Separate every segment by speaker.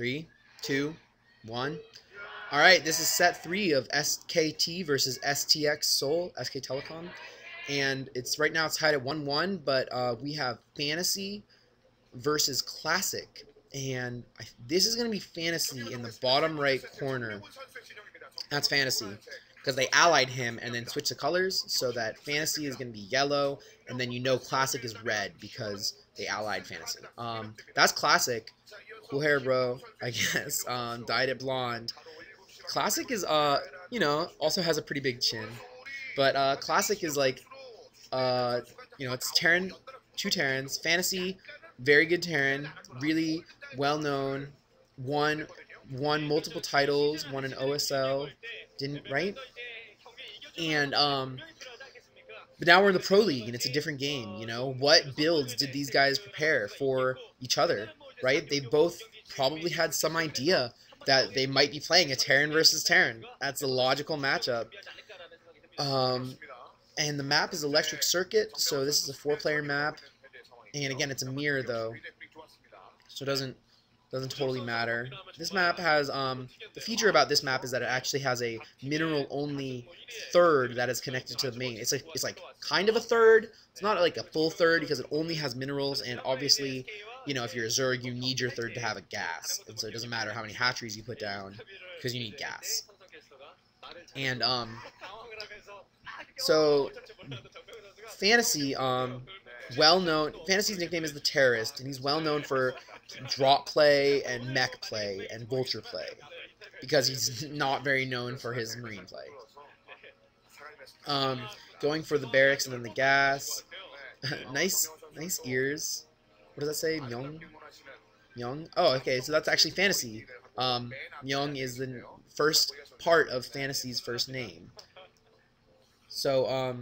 Speaker 1: 3, 2, 1. All right, this is set 3 of SKT versus STX Seoul, SK Telecom. And right now it's tied at 1-1, but we have Fantasy versus Classic. And this is going to be Fantasy in the bottom right corner. That's Fantasy, because they allied him and then switched the colors, so that Fantasy is going to be yellow, and then Classic is red because they allied Fantasy. That's Classic. Cool hair, bro, I guess. Dyed it blonde. Classic is, also has a pretty big chin. But Classic is like, it's Terran, 2 Terrans. Fantasy, very good Terran, really well-known, won multiple titles, won an OSL, right? And, but now we're in the Pro League, and it's a different game, What builds did these guys prepare for each other, right? They both probably had some idea that they might be playing a Terran versus Terran. That's a logical matchup. And the map is Electric Circuit, so this is a 4-player map. And again, it's a mirror, though, so it doesn't totally matter. This map has, the feature about this map is that it actually has a mineral-only third that is connected to the main. It's like kind of a third. It's not like a full third because it only has minerals, and obviously, if you're a Zerg, you need your third to have a gas. And so it doesn't matter how many hatcheries you put down because you need gas. And, so Fantasy, well-known, Fantasy's nickname is the Terrorist, and he's well-known for drop play and mech play and vulture play because he's not very known for his marine play. Going for the barracks and then the gas. nice ears. What does that say? Myung? Oh, okay, so that's actually Fantasy. Myung is the first part of Fantasy's first name. So,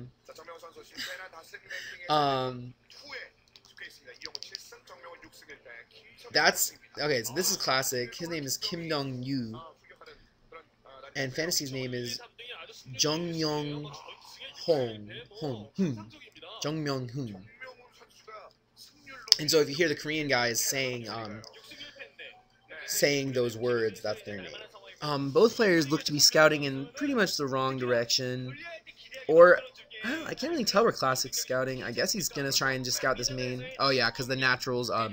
Speaker 1: that's, okay, so this is Classic. His name is Kim Dong-yu. And Fantasy's name is Jung Myung Hong. Jung Myung Hoon. And so if you hear the Korean guys saying those words, that's their name. Both players look to be scouting in pretty much the wrong direction. Or, I can't really tell where Classic's scouting. I guess he's going to try and just scout this main. Oh, yeah, because the naturals are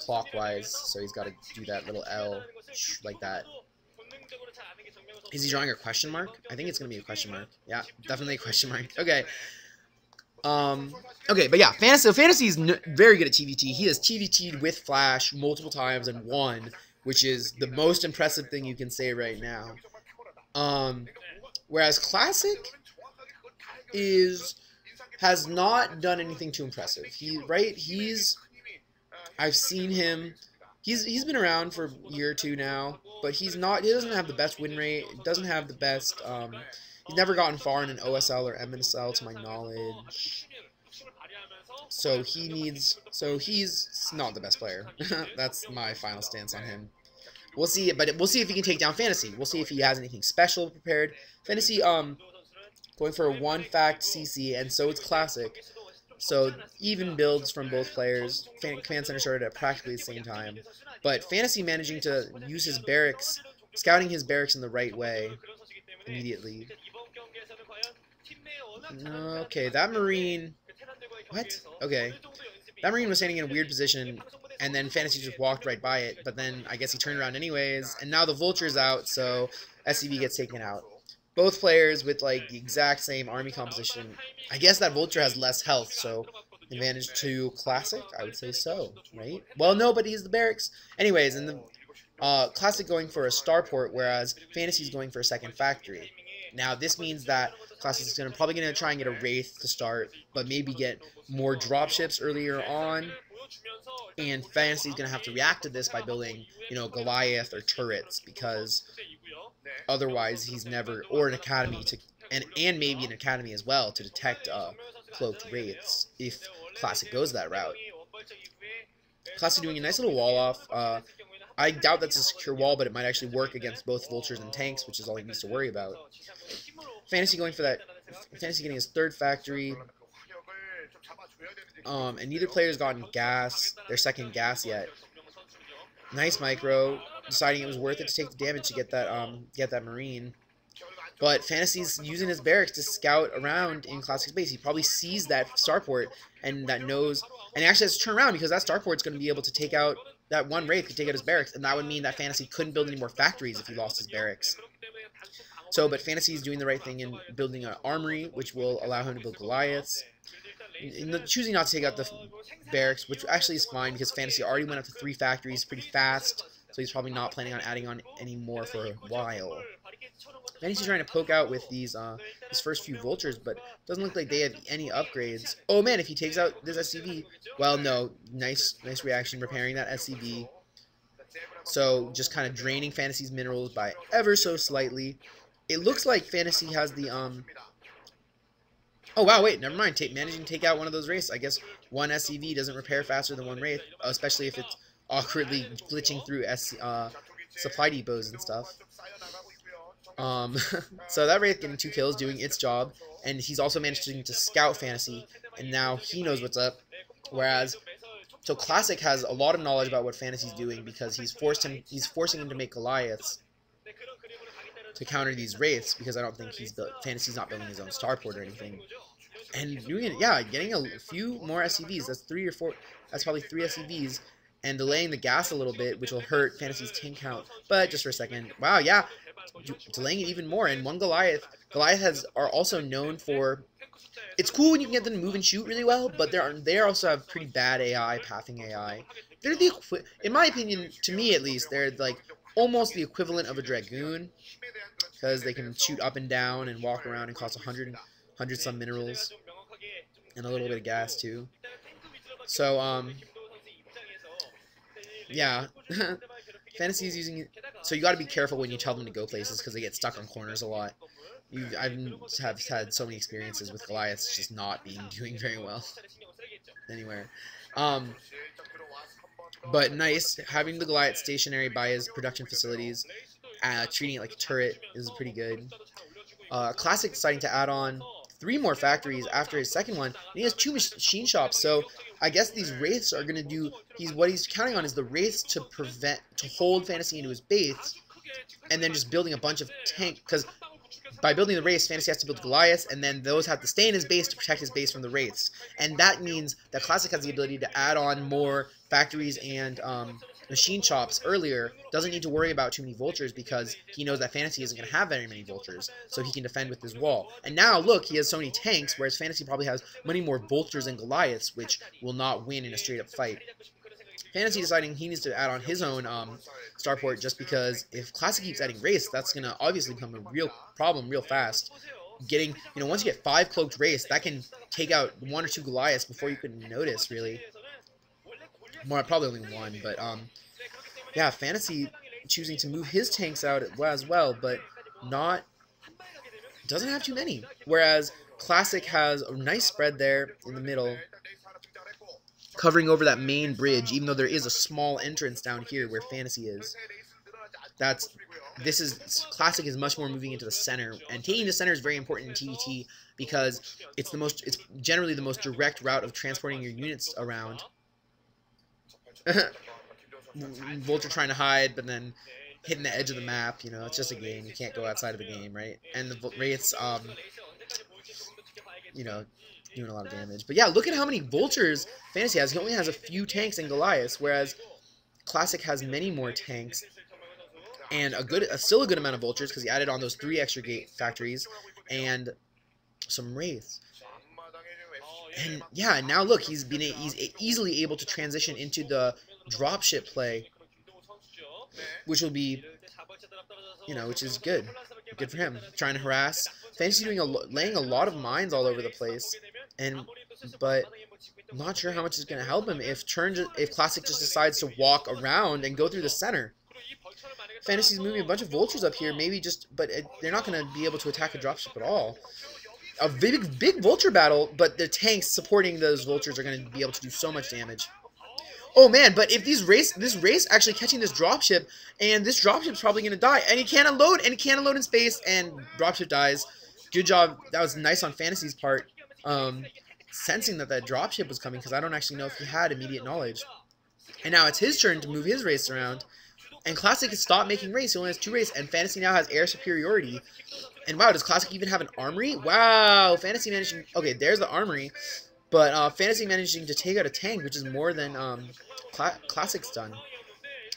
Speaker 1: clockwise, so he's got to do that little L like that. Is he drawing a question mark? I think it's going to be a question mark. Yeah, definitely a question mark. Okay. Okay, but yeah, Fantasy is very good at TVT. He has TVT'd with Flash multiple times and won, which is the most impressive thing you can say right now. Whereas Classic has not done anything too impressive. I've seen him. He's been around for a year or two now, but he doesn't have the best win rate. Doesn't have the best. He's never gotten far in an OSL or MSL to my knowledge. So he's not the best player. That's my final stance on him. We'll see, but we'll see if he can take down Fantasy. We'll see if he has anything special prepared. Fantasy, going for a 1-fact CC, and so it's Classic. So even builds from both players. Command Center started at practically the same time. But Fantasy managing to use his barracks, scouting his barracks in the right way immediately. Okay, that Marine... What? Okay. That Marine was standing in a weird position, and then Fantasy just walked right by it, but then I guess he turned around anyways, and now the Vulture's out, so SCV gets taken out. Both players with, like, the exact same army composition. I guess that Vulture has less health, so advantage to Classic? I would say so, right? Well, no, but he's the barracks. Anyways, and the Classic going for a starport, whereas Fantasy's going for a second factory. Now, this means that Classic is probably going to try and get a Wraith to start, but maybe get more dropships earlier on. And Fantasy's going to have to react to this by building, Goliath or turrets, because otherwise he's never, or an academy to, and maybe an academy as well to detect cloaked wraiths if Classic goes that route. Classic doing a nice little wall off. I doubt that's a secure wall, but it might actually work against both vultures and tanks, which is all he needs to worry about. Fantasy going for that. Fantasy getting his third factory. And neither player's gotten their second gas yet. Nice micro. deciding it was worth it to take the damage to get that Marine. But Fantasy's using his barracks to scout around in Classic space. He probably sees that starport and that knows, and he actually has to turn around because that starport's going to be able to take out that one Wraith, could take out his barracks, and that would mean that Fantasy couldn't build any more factories if he lost his barracks. So, but Fantasy is doing the right thing in building an armory, which will allow him to build Goliaths. Choosing not to take out the barracks, which actually is fine because Fantasy already went up to 3 factories pretty fast, so he's probably not planning on adding on any more for a while. Fantasy's trying to poke out with these his first few vultures, but doesn't look like they have any upgrades. Oh man, if he takes out this SCV, well, no, nice reaction repairing that SCV. So just kind of draining Fantasy's minerals by ever so slightly. It looks like Fantasy has the oh wow, wait, never mind. Managing to take out one of those Wraiths. I guess one SCV doesn't repair faster than one Wraith, especially if it's awkwardly glitching through supply depots and stuff. So that Wraith getting 2 kills, doing its job, and he's also managed to scout Fantasy, and now he knows what's up. Whereas, so Classic has a lot of knowledge about what Fantasy's doing because he's forcing him to make Goliaths to counter these Wraiths, because I don't think Fantasy's not building his own starport or anything. And doing it, yeah, getting a few more SCVs. That's 3 or 4. That's probably 3 SCVs, and delaying the gas a little bit, which will hurt Fantasy's tank count. But just for a second, wow, yeah, delaying it even more. And one Goliath. Goliaths are also known for. It's cool when you can get them to move and shoot really well, but they also have pretty bad AI, pathing AI. They're in my opinion, to me at least, they're like almost the equivalent of a Dragoon, because they can shoot up and down and walk around and cost 100 some minerals and a little bit of gas too. So yeah, Fantasy is using it. So you got to be careful when you tell them to go places because they get stuck on corners a lot. I've had so many experiences with Goliaths just not doing very well anywhere. But nice having the Goliath stationary by his production facilities, treating it like a turret is pretty good. Classic deciding to add on 3 more factories after his second one. And he has 2 machine shops, so I guess these Wraiths are gonna do. What he's counting on is the Wraiths to hold Fantasy into his base, and then just building a bunch of tank. Because by building the Wraiths, Fantasy has to build Goliaths, and then those have to stay in his base to protect his base from the Wraiths. And that means that Classic has the ability to add on more factories and machine shops earlier. Doesn't need to worry about too many vultures because he knows that Fantasy isn't going to have very many vultures, so he can defend with his wall. And now, look, he has so many tanks, whereas Fantasy probably has many more vultures and Goliaths, which will not win in a straight-up fight. Fantasy deciding he needs to add on his own starport just because if Classic keeps adding Wraiths, that's going to obviously become a real problem real fast. Getting, once you get 5 cloaked Wraiths, that can take out 1 or 2 Goliaths before you can notice, really. More, probably only 1, but yeah, Fantasy choosing to move his tanks out as well, but doesn't have too many. Whereas Classic has a nice spread there in the middle, covering over that main bridge, even though there is a small entrance down here where Fantasy is. Classic is much more moving into the center, and taking the center is very important in TVT because it's generally the most direct route of transporting your units around. Vulture trying to hide, but then hitting the edge of the map. It's just a game. You can't go outside of the game, right? And the Wraiths, doing a lot of damage. But yeah, look at how many vultures Fantasy has. He only has a few tanks and Goliaths, whereas Classic has many more tanks and still a good amount of vultures because he added on those 3 extra gate factories and some Wraiths. And yeah, now look, he's easily able to transition into the dropship play, which will be, which is good for him. Trying to harass Fantasy, laying a lot of mines all over the place, but I'm not sure how much is going to help him if Classic just decides to walk around and go through the center. Fantasy's moving a bunch of vultures up here, but they're not going to be able to attack a dropship at all. A big vulture battle, but the tanks supporting those vultures are going to be able to do so much damage. Oh man, but if this race actually catching this dropship, and this dropship's probably going to die, and he can't unload, in space, and dropship dies. Good job. That was nice on Fantasy's part, sensing that dropship was coming, because I don't actually know if he had immediate knowledge. And now it's his turn to move his race around, And Classic has stopped making race. He only has 2 race, and Fantasy now has air superiority. And wow, does Classic even have an armory? Wow, Fantasy managing... Okay, there's the armory. But Fantasy managing to take out a tank, which is more than Classic's done.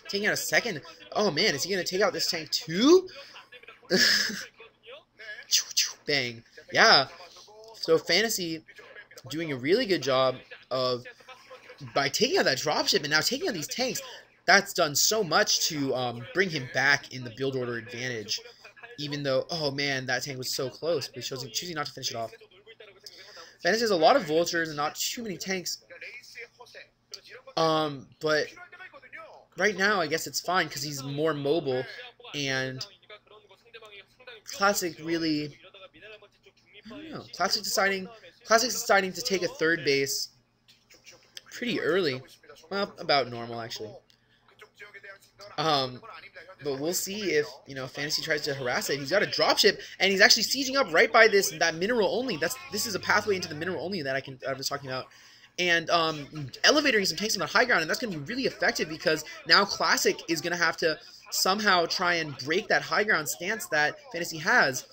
Speaker 1: Taking out a second... Oh man, is he going to take out this tank too? Bang. Yeah. So Fantasy doing a really good job of... By taking out that dropship and now taking out these tanks, that's done so much to bring him back in the build order advantage. Even though, oh man, that tank was so close, but choosing not to finish it off. Fantasy has a lot of vultures and not too many tanks. But right now, I guess it's fine because he's more mobile, and Classic really, I don't know. Classic's deciding to take a third base pretty early. Well, about normal actually. But we'll see if, Fantasy tries to harass it. He's got a dropship, and he's actually sieging up right by that mineral only. This is a pathway into the mineral only that I was talking about. And elevating some tanks on the high ground, and that's going to be really effective because now Classic is going to have to somehow try and break that high ground stance that Fantasy has.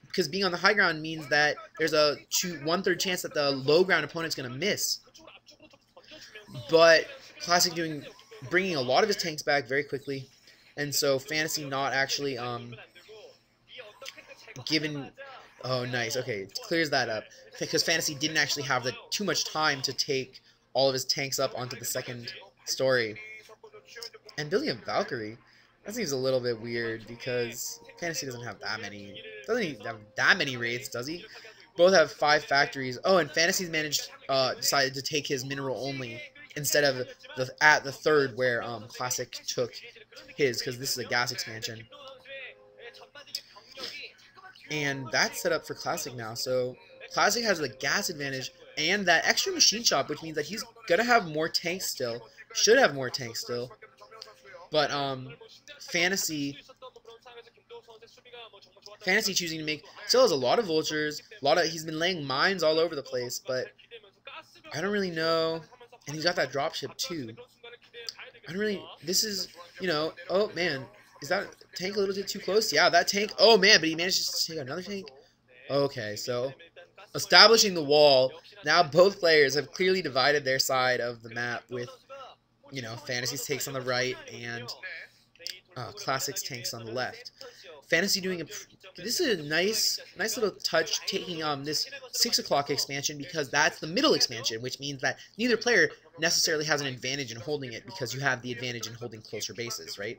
Speaker 1: Because being on the high ground means that there's a 1/3 chance that the low ground opponent's going to miss. But Classic bringing a lot of his tanks back very quickly. And so Fantasy not actually given... Oh, nice. Okay, clears that up. Because Fantasy didn't actually have too much time to take all of his tanks up onto the second story. And building a Valkyrie, that seems a little bit weird because Fantasy doesn't have that many... Doesn't even have that many raids, does he? Both have 5 factories. Oh, and Fantasy's decided to take his mineral only instead of at the third where Classic took his, because this is a gas expansion. And that's set up for Classic now. So Classic has the gas advantage and that extra machine shop, which means that he's gonna have more tanks still. Should have more tanks still. But Fantasy choosing to make still has a lot of vultures. He's been laying mines all over the place, but I don't really know. And he's got that dropship too. I don't really... This is, oh man, is that tank a little bit too close? Yeah, that tank... Oh man, but he managed to take out another tank? Okay, so establishing the wall. Now both players have clearly divided their side of the map with, Fantasy's takes on the right and Classic's tanks on the left. Fantasy doing this is a nice little touch, taking this 6 o'clock expansion because that's the middle expansion, which means that neither player necessarily has an advantage in holding it because you have the advantage in holding closer bases, right?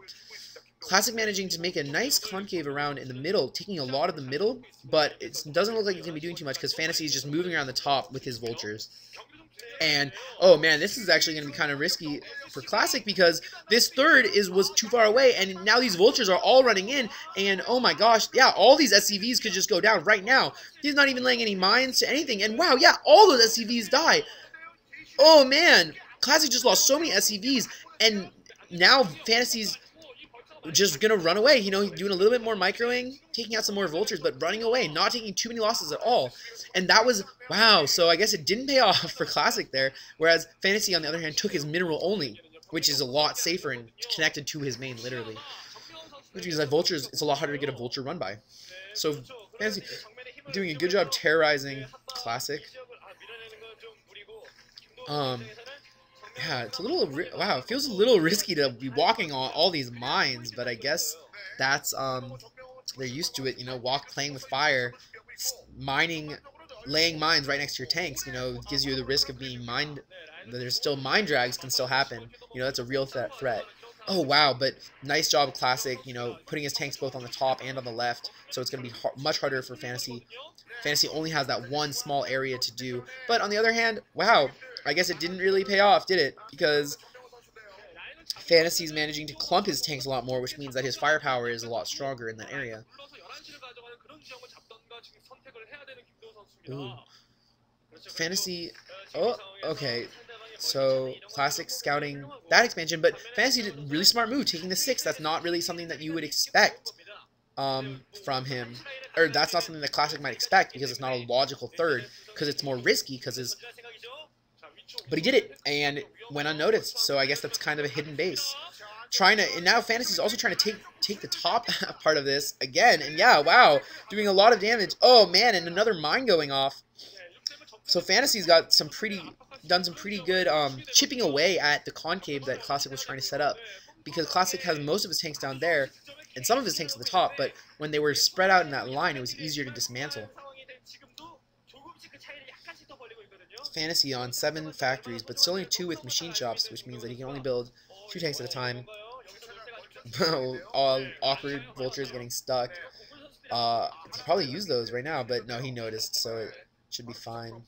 Speaker 1: Classic managing to make a nice concave around in the middle, taking a lot of the middle, but it doesn't look like he's going to be doing too much because Fantasy is just moving around the top with his vultures. And, oh man, this is actually going to be kind of risky for Classic because this third was too far away, and now these vultures are all running in, and oh my gosh, yeah, all these SCVs could just go down right now. He's not even laying any mines to anything, and wow, yeah, all those SCVs die. Oh man, Classic just lost so many SCVs, and now Fantasy's just going to run away. He's doing a little bit more microing, taking out some more vultures, but running away, not taking too many losses at all. And that was, wow, so I guess it didn't pay off for Classic there, whereas Fantasy, on the other hand, took his mineral only, which is a lot safer and connected to his main, literally. Which means that vultures, it's a lot harder to get a vulture run by. So Fantasy doing a good job terrorizing Classic. Yeah, it's a little... Wow, it feels a little risky to be walking on all these mines, but I guess that's... they're used to it, playing with fire, laying mines right next to your tanks, gives you the risk of being mined... There's still mine drags can still happen. That's a real threat. Oh, wow, but nice job, Classic, putting his tanks both on the top and on the left, so it's going to be much harder for Fantasy. Fantasy only has that one small area to do. But on the other hand, wow, I guess it didn't really pay off, did it? Because Fantasy's managing to clump his tanks a lot more, which means that his firepower is a lot stronger in that area. Ooh. Fantasy... Oh, okay. So, Classic scouting that expansion, but Fantasy did a really smart move, taking the 6. That's not really something that you would expect from him. Or that's not something that Classic might expect, because it's not a logical third, because it's more risky, because his... But he did it, and it went unnoticed, so I guess that's kind of a hidden base. and now Fantasy's also trying to take the top part of this again. And yeah, wow, doing a lot of damage. Oh man, and another mine going off. So Fantasy's got done some pretty good chipping away at the concave that Classic was trying to set up, because Classic has most of his tanks down there and some of his tanks at the top, but when they were spread out in that line, it was easier to dismantle. Fantasy on 7 factories, but still only 2 with machine shops, which means that he can only build 2 tanks at a time. All awkward vultures getting stuck. He probably use those right now, but no, he noticed, so it should be fine.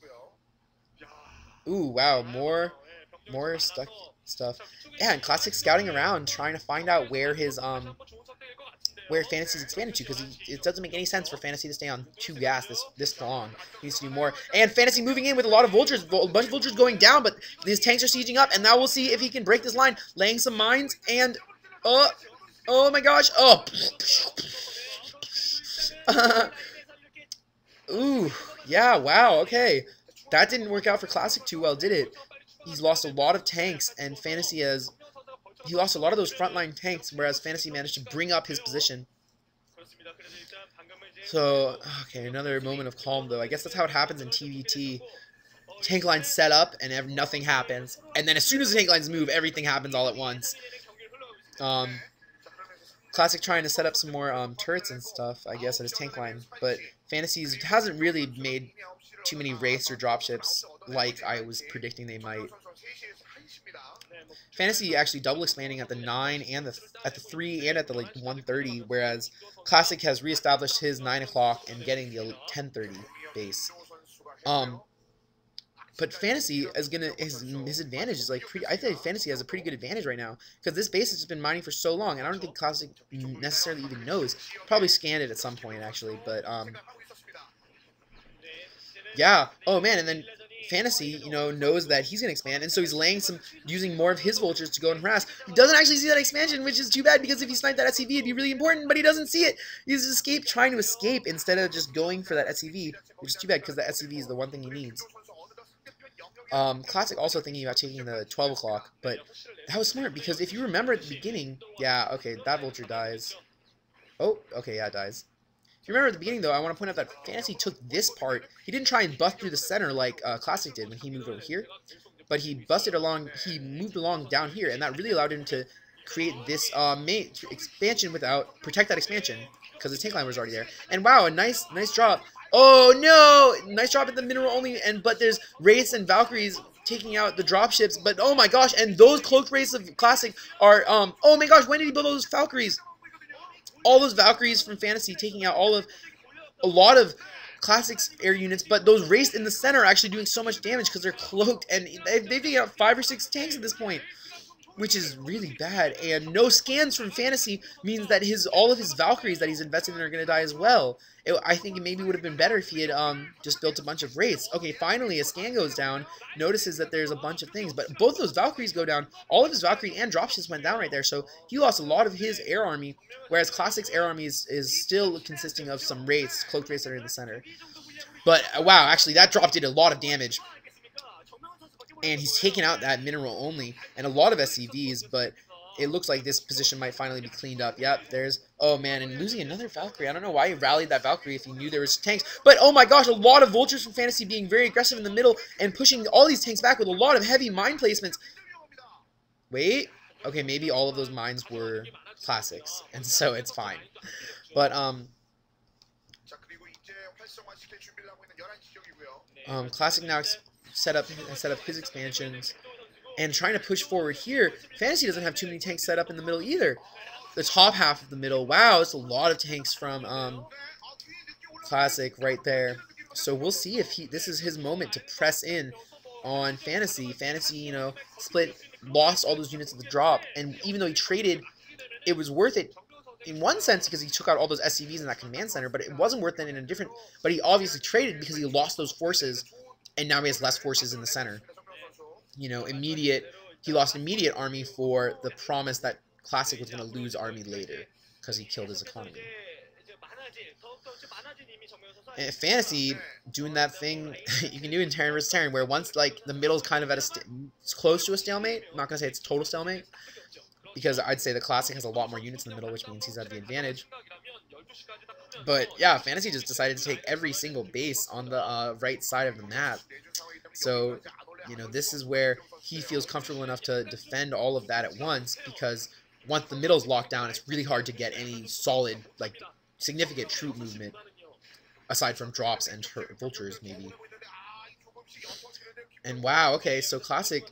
Speaker 1: Ooh, wow, more stuck stuff. Yeah, and Classic scouting around, trying to find out where his where Fantasy's expanded to, because it doesn't make any sense for Fantasy to stay on 2 gas this long. He needs to do more. And Fantasy moving in with a lot of vultures, a bunch of vultures going down, but these tanks are sieging up, and now we'll see if he can break this line, laying some mines, and oh my gosh, ooh, yeah, wow, okay. That didn't work out for Classic too well, did it? He's lost a lot of tanks, and he lost a lot of those frontline tanks, whereas Fantasy managed to bring up his position. So, okay, another moment of calm, though. I guess that's how it happens in TVT. Tank lines set up, and nothing happens. And then as soon as the tank lines move, everything happens all at once. Classic trying to set up some more turrets and stuff, I guess, at his tank line. But Fantasy hasn't really made too many wraiths or dropships like I was predicting they might. Fantasy actually double expanding at the 9 and at the 3 and at the 130, whereas Classic has reestablished his 9 o'clock and getting the 1030 base. But Fantasy is his advantage is I think Fantasy has a pretty good advantage right now, because this base has just been mining for so long, and I don't think Classic necessarily even knows. Probably scanned it at some point actually, but yeah. Oh man, and then Fantasy, knows that he's going to expand, and so he's using more of his vultures to go and harass. He doesn't actually see that expansion, which is too bad, because if he sniped that SCV, it'd be really important, but he doesn't see it. He's trying to escape instead of just going for that SCV, which is too bad, because that SCV is the one thing he needs. Classic also thinking about taking the 12 o'clock, but that was smart, because if you remember at the beginning, yeah, okay, that vulture dies. Oh, okay, yeah, it dies. If you remember at the beginning, though, I want to point out that Fantasy took this part. He didn't try and bust through the center like Classic did when he moved over here, but he moved along down here, and that really allowed him to create this main expansion protect that expansion, because the tank line was already there. And wow, a nice drop. Oh no, nice drop at the mineral only, but there's wraiths and Valkyries taking out the dropships. But oh my gosh, and those cloaked wraiths of Classic are oh my gosh, when did he build those Valkyries? All those Valkyries from Fantasy taking out a lot of Classic's air units, but those wraiths in the center are actually doing so much damage because they're cloaked, and they've taken out 5 or 6 tanks at this point, which is really bad. And no scans from Fantasy means that all of his Valkyries that he's invested in are going to die as well. I think it maybe would have been better if he had just built a bunch of wraiths. Okay, finally a scan goes down, notices that there's a bunch of things, but both those Valkyries go down. All of his Valkyrie and dropships went down right there, so he lost a lot of his air army, whereas Classic's air army is still consisting of some wraiths, cloaked wraiths that are in the center. But wow, actually that drop did a lot of damage. And he's taken out that mineral only and a lot of SCVs, but it looks like this position might finally be cleaned up. Yep, oh man, and losing another Valkyrie. I don't know why he rallied that Valkyrie if he knew there was tanks. But oh my gosh, a lot of vultures from Fantasy being very aggressive in the middle and pushing all these tanks back with a lot of heavy mine placements. Wait, okay, maybe all of those mines were Classics, and so it's fine. But Classic now set up his expansions and trying to push forward here. Fantasy doesn't have too many tanks set up in the middle either. The top half of the middle, wow, it's a lot of tanks from Classic right there. So we'll see if this is his moment to press in on Fantasy. Fantasy, lost all those units at the drop, and even though he traded, it was worth it in one sense because he took out all those SCVs in that command center, but it wasn't worth it in a different. But he obviously traded because he lost those forces, and now he has less forces in the center. He lost immediate army for the promise that Classic was going to lose army later because he killed his economy. And Fantasy doing that thing you can do in Terran vs. Terran, where once the middle's kind of at it's close to a stalemate. I'm not gonna say it's total stalemate, because I'd say the Classic has a lot more units in the middle, which means he's at the advantage. But yeah, Fantasy just decided to take every single base on the right side of the map. So, you know, this is where he feels comfortable enough to defend all of that at once, because once the middle's locked down, it's really hard to get any solid, like, significant troop movement, aside from drops and vultures, maybe. And wow, okay, so Classic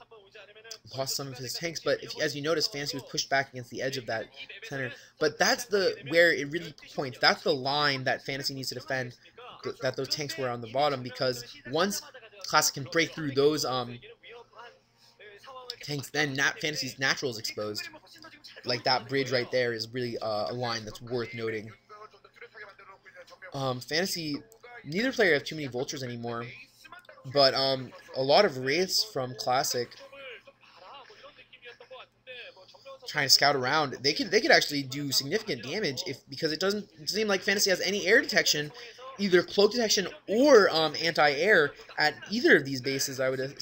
Speaker 1: lost some of his tanks, but as you notice, Fantasy was pushed back against the edge of that center. But that's where it really points. That's the line that Fantasy needs to defend, that those tanks were on the bottom, because once Classic can break through those tanks, then Fantasy's natural is exposed. Like that bridge right there is really a line that's worth noting. Fantasy, neither player have too many vultures anymore, but a lot of wraiths from Classic trying to scout around. They could actually do significant damage because it doesn't seem like Fantasy has any air detection, either cloak detection or anti-air at either of these bases, I would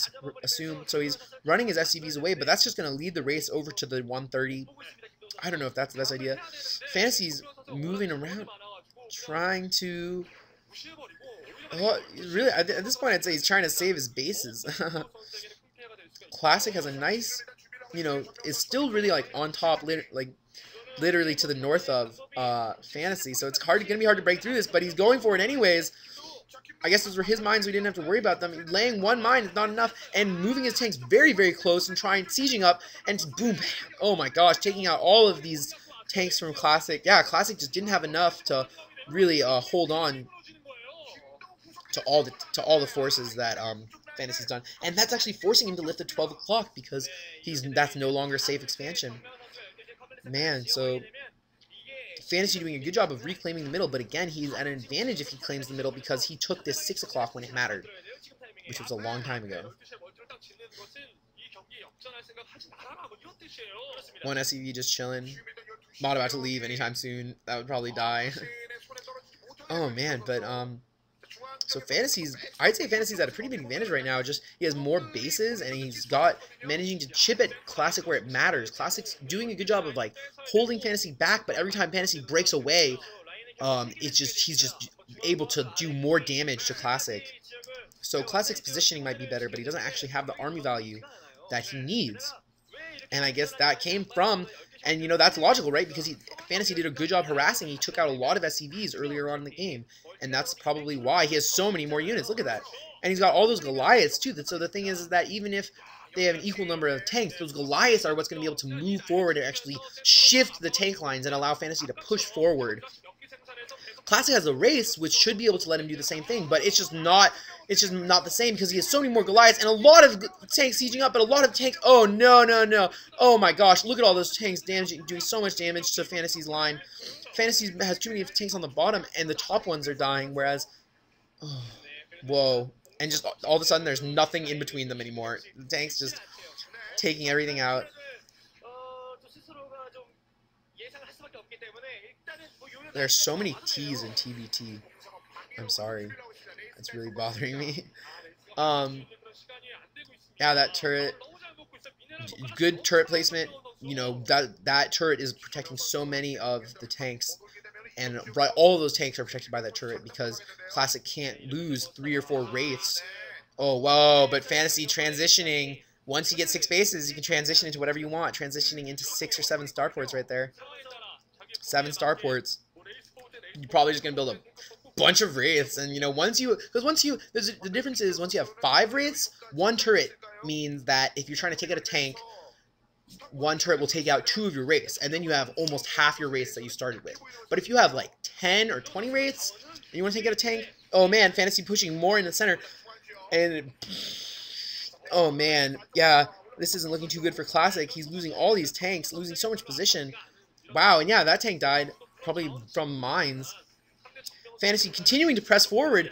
Speaker 1: assume. So he's running his SCVs away, but that's just going to lead the race over to the 130. I don't know if that's the best idea. Fantasy's moving around, trying to... really, at this point, I'd say he's trying to save his bases. Classic has a nice, you know, is still really like on top, like literally to the north of Fantasy. So it's gonna be hard to break through this, but he's going for it anyways. I guess those were his mines. We didn't have to worry about them. Laying one mine is not enough, and moving his tanks very, very close and sieging up, and boom, oh my gosh, taking out all of these tanks from Classic. Yeah, Classic just didn't have enough to really hold on to all the forces that Fantasy's done, and that's actually forcing him to lift at 12 o'clock because that's no longer safe expansion. Man, so Fantasy doing a good job of reclaiming the middle, but again, he's at an advantage if he claims the middle because he took this 6 o'clock when it mattered, which was a long time ago. One SCV just chilling, not about to leave anytime soon. That would probably die. Oh man, but so I'd say Fantasy's at a pretty big advantage right now. Just he has more bases, and he's managing to chip at Classic where it matters. Classic's doing a good job of like holding Fantasy back, but every time Fantasy breaks away, he's just able to do more damage to Classic. So Classic's positioning might be better, but he doesn't actually have the army value that he needs. And I guess that came from, and you know that's logical, right? Because Fantasy did a good job harassing. He took out a lot of SCVs earlier on in the game. And that's probably why he has so many more units. Look at that. And he's got all those Goliaths, too. So the thing is that even if they have an equal number of tanks, those Goliaths are what's going to be able to move forward and actually shift the tank lines and allow Fantasy to push forward. Classic has a race, which should be able to let him do the same thing, but it's just not the same because he has so many more Goliaths and a lot of tanks sieging up, but a lot of tanks... Oh, no, no, no. Oh, my gosh. Look at all those tanks doing so much damage to Fantasy's line. Fantasy has too many tanks on the bottom, and the top ones are dying, whereas... Oh, whoa. And just all of a sudden, there's nothing in between them anymore. The tank's just taking everything out. There's so many T's in TVT. I'm sorry. It's really bothering me. Yeah, that turret... Good turret placement. You know, that turret is protecting so many of the tanks, and all of those tanks are protected by that turret because Classic can't lose 3 or 4 wraiths. Oh, whoa, but Fantasy transitioning. Once you get 6 bases, you can transition into whatever you want. Transitioning into 6 or 7 starports right there. 7 starports. You're probably just going to build a bunch of wraiths, and you know, the difference is once you have 5 wraiths, 1 turret means that if you're trying to take out a tank, 1 turret will take out 2 of your wraiths, and then you have almost half your wraiths that you started with. But if you have like 10 or 20 wraiths, and you want to take out a tank, oh man, Fantasy pushing more in the center, and oh man, yeah, this isn't looking too good for Classic. He's losing all these tanks, losing so much position. Wow, and yeah, that tank died, probably from mines. Fantasy continuing to press forward,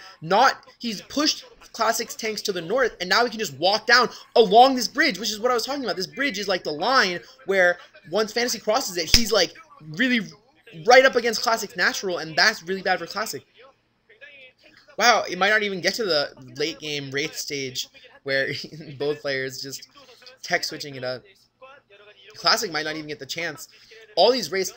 Speaker 1: he's pushed Classic's tanks to the north, and now he can just walk down along this bridge, which is what I was talking about. This bridge is like the line where once Fantasy crosses it, he's like really right up against Classic's natural, and that's really bad for Classic. Wow, it might not even get to the late game Wraith stage where both players just tech switching it up. Classic might not even get the chance. All these Wraiths,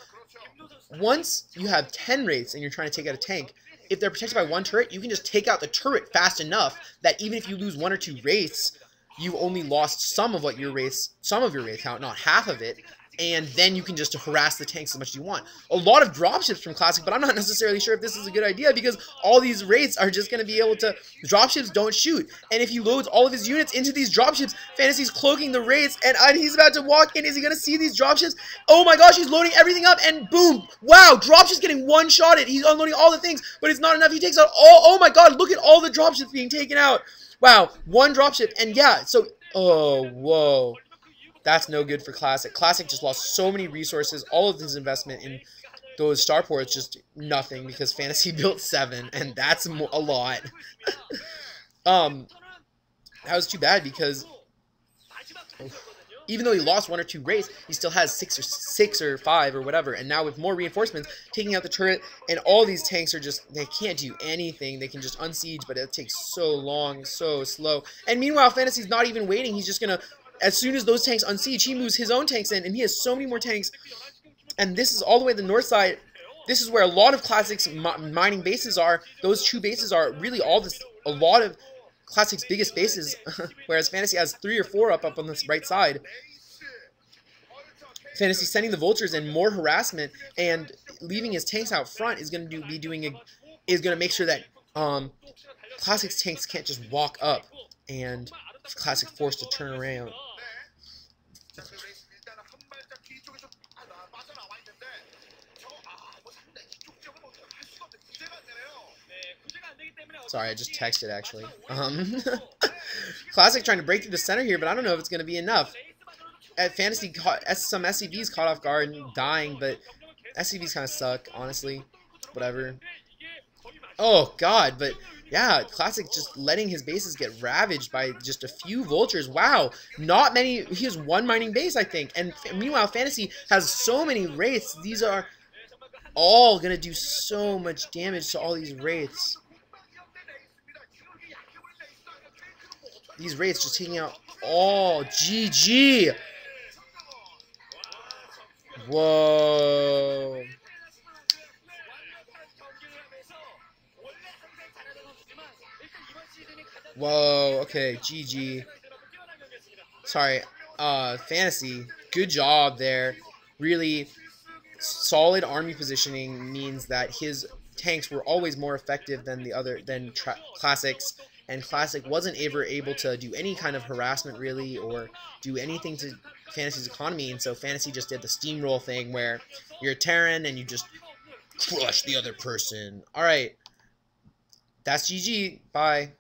Speaker 1: once you have 10 Wraiths and you're trying to take out a tank, if they're protected by one turret, you can just take out the turret fast enough that even if you lose 1 or 2 Wraiths, you only lost some of your Wraith count, not half of it, and then you can just harass the tanks as much as you want. A lot of dropships from Classic, but I'm not necessarily sure if this is a good idea because all these Wraiths are just going to be able to... Dropships don't shoot, and if he loads all of his units into these dropships, Fantasy's cloaking the Wraiths, and he's about to walk in. Is he going to see these dropships? Oh my gosh, he's loading everything up, and boom! Wow, Dropship's getting one-shotted. He's unloading all the things, but it's not enough. He takes out all... Oh my god, look at all the dropships being taken out. Wow, one dropship, and yeah, so... Oh, whoa. That's no good for Classic. Classic just lost so many resources. All of his investment in those starports just nothing because Fantasy built 7, and that's a lot. That was too bad because even though he lost 1 or 2 Wraiths, he still has 6 or 5 or whatever. And now with more reinforcements, taking out the turret, and all these tanks are just, they can't do anything. They can just unsiege, but it takes so long, so slow. And meanwhile, Fantasy's not even waiting. He's just going to, as soon as those tanks unsiege, he moves his own tanks in, and he has so many more tanks. And this is all the way to the north side. This is where a lot of Classic's mining bases are. Those 2 bases are really a lot of Classic's biggest bases, whereas Fantasy has 3 or 4 up on this right side. Fantasy sending the vultures and more harassment and leaving his tanks out front is going to make sure that Classic's tanks can't just walk up and Classic forced to turn around. Sorry, I just texted actually. Classic trying to break through the center here, but I don't know if it's going to be enough. At Fantasy, some SCVs caught off guard and dying, but SCVs kind of suck, honestly. Whatever. Oh god, but yeah, Classic just letting his bases get ravaged by just a few vultures. Wow, not many. He has 1 mining base, I think. And meanwhile, Fantasy has so many Wraiths. These are all going to do so much damage to all these Wraiths. These Wraiths just taking out all. GG. Whoa. Whoa, okay, GG. Sorry, Fantasy, good job there. Really solid army positioning means that his tanks were always more effective than Classic's, and Classic wasn't ever able to do any kind of harassment really or do anything to Fantasy's economy, and so Fantasy just did the steamroll thing where you're a Terran and you just crush the other person. Alright, that's GG, bye.